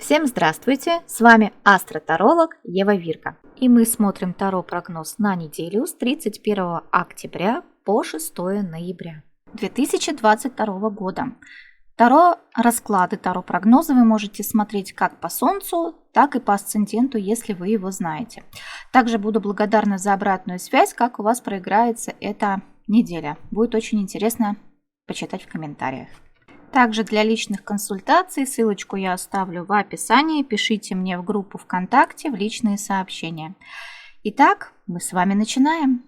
Всем здравствуйте! С вами астротаролог Ева Вирка. И мы смотрим таро-прогноз на неделю с 31 октября по 6 ноября 2022 года. Таро-расклады, таро-прогнозы вы можете смотреть как по Солнцу, так и по асценденту, если вы его знаете. Также буду благодарна за обратную связь, как у вас проиграется эта неделя. Будет очень интересно почитать в комментариях. Также для личных консультаций ссылочку я оставлю в описании. Пишите мне в группу ВКонтакте в личные сообщения. Итак, мы с вами начинаем.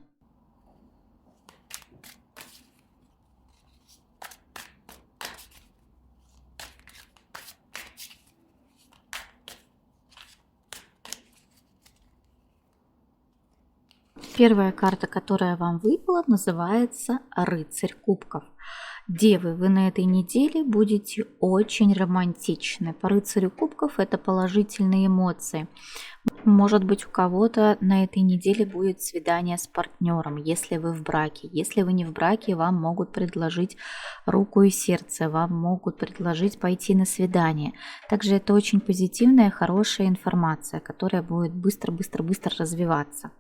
Первая карта, которая вам выпала, называется «Рыцарь кубков». Девы, вы на этой неделе будете очень романтичны. По рыцарю кубков это положительные эмоции. Может быть, у кого-то на этой неделе будет свидание с партнером, если вы в браке. Если вы не в браке, вам могут предложить руку и сердце, вам могут предложить пойти на свидание. Также это очень позитивная, хорошая информация, которая будет быстро развиваться.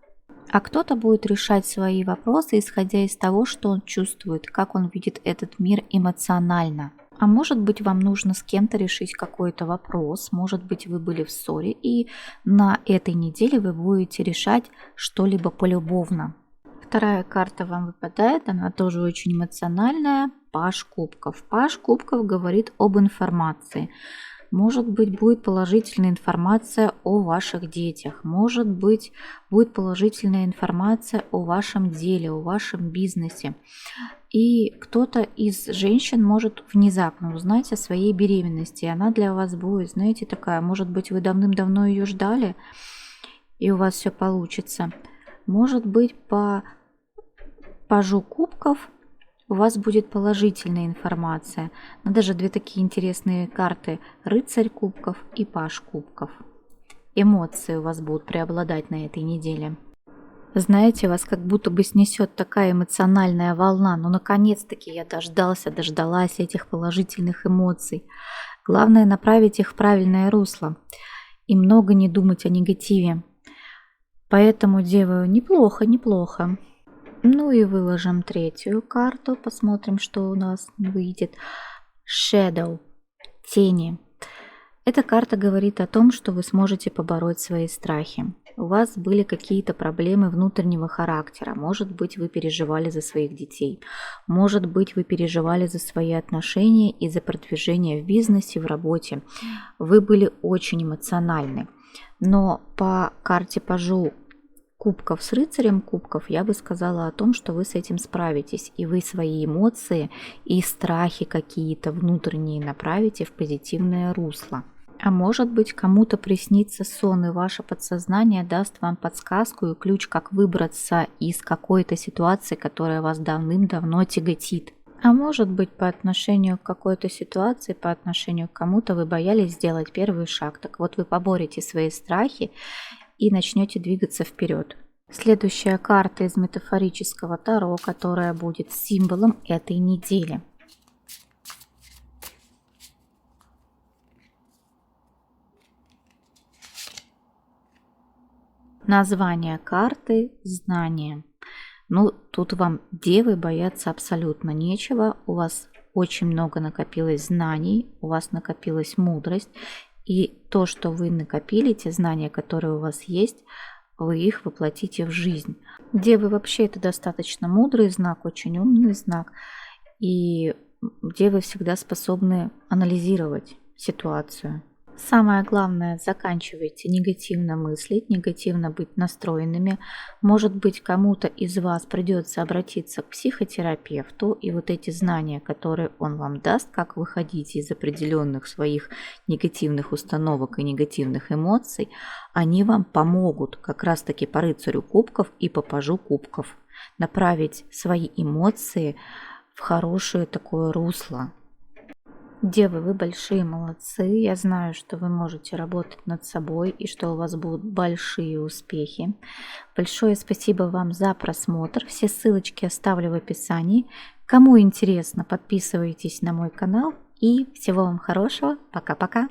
А кто-то будет решать свои вопросы, исходя из того, что он чувствует, как он видит этот мир эмоционально. А может быть, вам нужно с кем-то решить какой-то вопрос, может быть, вы были в ссоре, и на этой неделе вы будете решать что-либо полюбовно. Вторая карта вам выпадает, она тоже очень эмоциональная, Паж кубков. Паж кубков говорит об информации. Может быть, будет положительная информация о ваших детях. Может быть, будет положительная информация о вашем деле, о вашем бизнесе. И кто-то из женщин может внезапно узнать о своей беременности. И она для вас будет, знаете, такая, может быть, вы давным-давно ее ждали, и у вас все получится. Может быть, по пажу кубков у вас будет положительная информация. Но даже две такие интересные карты: рыцарь кубков и паж кубков. Эмоции у вас будут преобладать на этой неделе. Знаете, вас как будто бы снесет такая эмоциональная волна. Но наконец-таки я дождалась этих положительных эмоций. Главное направить их в правильное русло и много не думать о негативе. Поэтому, девы, неплохо. Ну и выложим третью карту, посмотрим, что у нас выйдет. Shadow, тени. Эта карта говорит о том, что вы сможете побороть свои страхи. У вас были какие-то проблемы внутреннего характера. Может быть, вы переживали за своих детей. Может быть, вы переживали за свои отношения и за продвижение в бизнесе, в работе. Вы были очень эмоциональны. Но по карте пажу кубков с рыцарем кубков я бы сказала о том, что вы с этим справитесь, и вы свои эмоции и страхи какие-то внутренние направите в позитивное русло. А может быть, кому-то приснится сон, и ваше подсознание даст вам подсказку и ключ, как выбраться из какой-то ситуации, которая вас давным-давно тяготит. А может быть, по отношению к какой-то ситуации, по отношению к кому-то вы боялись сделать первый шаг. Так вот, вы поборете свои страхи и начнете двигаться вперед. Следующая карта из метафорического таро, которая будет символом этой недели. Название карты – знание. Ну, тут вам, девы, бояться абсолютно нечего. У вас очень много накопилось знаний, у вас накопилась мудрость. И то, что вы накопили, те знания, которые у вас есть, вы их воплотите в жизнь. Девы вообще это достаточно мудрый знак, очень умный знак. И девы всегда способны анализировать ситуацию. Самое главное, заканчивайте негативно мыслить, негативно быть настроенными. Может быть, кому-то из вас придется обратиться к психотерапевту, и вот эти знания, которые он вам даст, как выходить из определенных своих негативных установок и негативных эмоций, они вам помогут как раз-таки по рыцарю кубков и по пажу кубков направить свои эмоции в хорошее такое русло. Девы, вы большие молодцы. Я знаю, что вы можете работать над собой и что у вас будут большие успехи. Большое спасибо вам за просмотр. Все ссылочки оставлю в описании. Кому интересно, подписывайтесь на мой канал. И всего вам хорошего. Пока-пока.